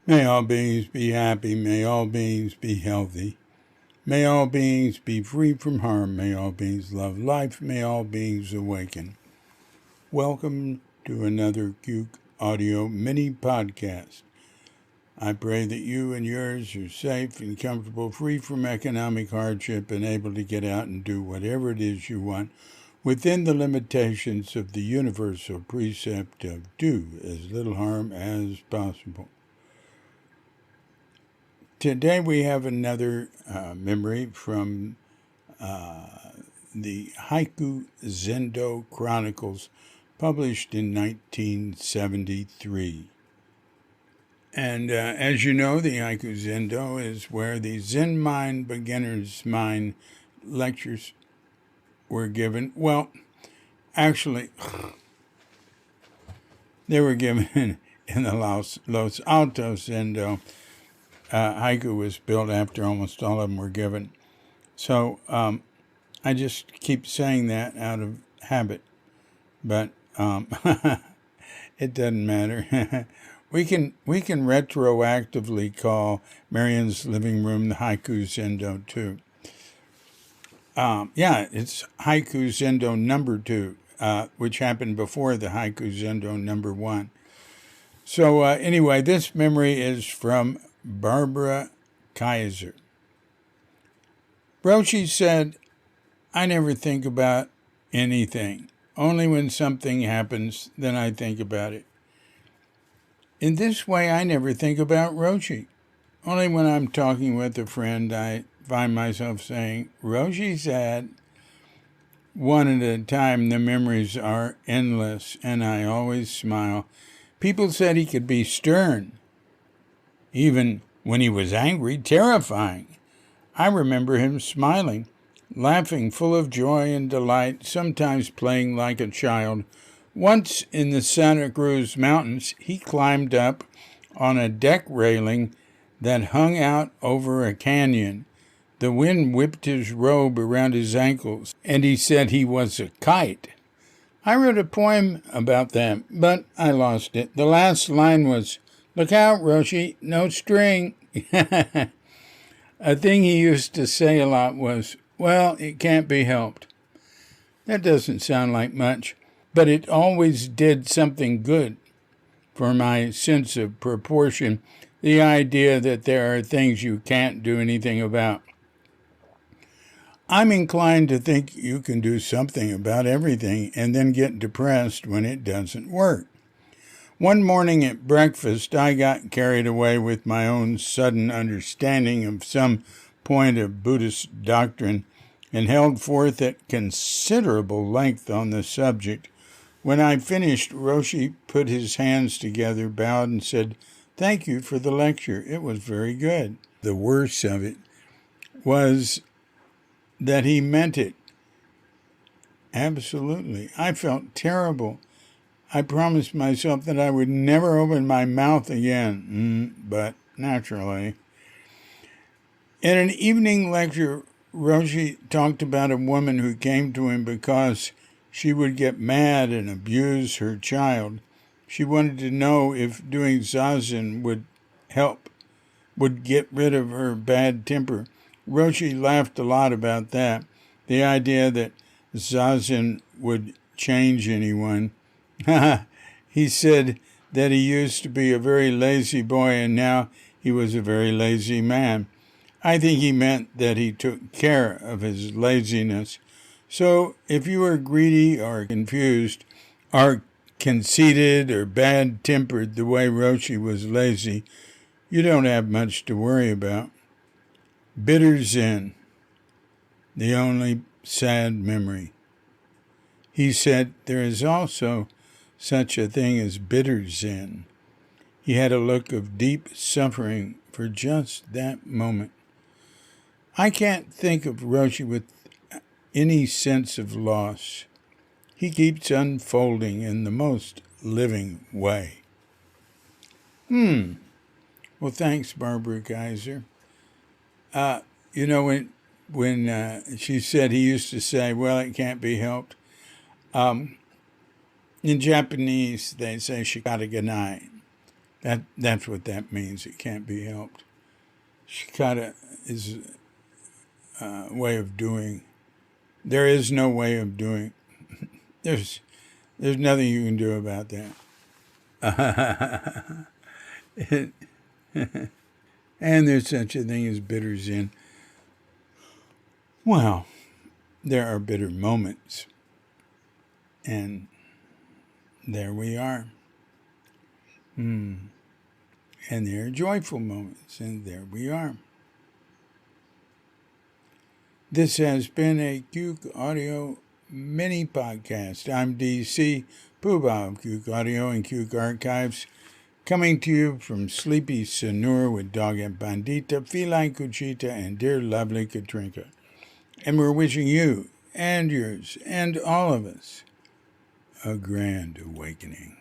May all beings be happy. May all beings be healthy. May all beings be free from harm. May all beings love life. May all beings awaken. Welcome to another Cuke Audio mini podcast. I pray that you and yours are safe and comfortable, free from economic hardship, and able to get out and do whatever it is you want within the limitations of the universal precept of do as little harm as possible. Today we have another memory from the Haiku Zendo Chronicles, published in 1973. And as you know, the Haiku Zendo is where the Zen Mind Beginner's Mind lectures were given. Well, actually, they were given in the Los Altos Zendo. Haiku was built after almost all of them were given. So I just keep saying that out of habit, but it doesn't matter. we can retroactively call Marion's Living Room the Haiku Zendo too. It's Haiku Zendo number 2, which happened before the Haiku Zendo number 1. So anyway, this memory is from Barbara Kaiser. Roshi said, "I never think about anything. Only when something happens, then I think about it. In this way, I never think about Roshi. Only when I'm talking with a friend, I find myself saying, Roshi said." One at a time, the memories are endless, and I always smile. People said he could be stern, even when he was angry, terrifying. I remember him smiling, laughing, full of joy and delight, sometimes playing like a child. Once in the Santa Cruz Mountains, he climbed up on a deck railing that hung out over a canyon. The wind whipped his robe around his ankles, and he said he was a kite. I wrote a poem about that, but I lost it. The last line was, "Look out, Roshi, no string." A thing he used to say a lot was, "Well, it can't be helped." That doesn't sound like much, but it always did something good for my sense of proportion, the idea that there are things you can't do anything about. I'm inclined to think you can do something about everything and then get depressed when it doesn't work. One morning at breakfast, I got carried away with my own sudden understanding of some point of Buddhist doctrine and held forth at considerable length on the subject. When I finished, Roshi put his hands together, bowed, and said, "Thank you for the lecture. It was very good." The worst of it was that he meant it. Absolutely. I felt terrible. I promised myself that I would never open my mouth again, but naturally. In an evening lecture, Roshi talked about a woman who came to him because she would get mad and abuse her child. She wanted to know if doing zazen would get rid of her bad temper. Roshi laughed a lot about that, the idea that zazen would change anyone. He said that he used to be a very lazy boy and now he was a very lazy man. I think he meant that he took care of his laziness. So if you are greedy or confused or conceited or bad-tempered the way Roshi was lazy, you don't have much to worry about. Bitter Zen, the only sad memory. He said there is also such a thing as bitter Zen. He had a look of deep suffering for just that moment. I can't think of Roshi with any sense of loss. He keeps unfolding in the most living way. Well, thanks, Barbara Kaiser. When she said he used to say, "Well, it can't be helped," in Japanese they say "shikata ga nai." That's what that means. It can't be helped. Shikata is a way of doing. There is no way of doing. There's nothing you can do about that. And there's such a thing as bitter Zen. Well, there are bitter moments. And there we are. And there are joyful moments. And there we are. This has been a Cuke Audio mini podcast. I'm DC Poobah of Cuke Audio and Cuke Archives, coming to you from sleepy Sanur with Dog and Bandita, Feline Cuchita, and dear lovely Katrinka. And we're wishing you and yours and all of us a grand awakening.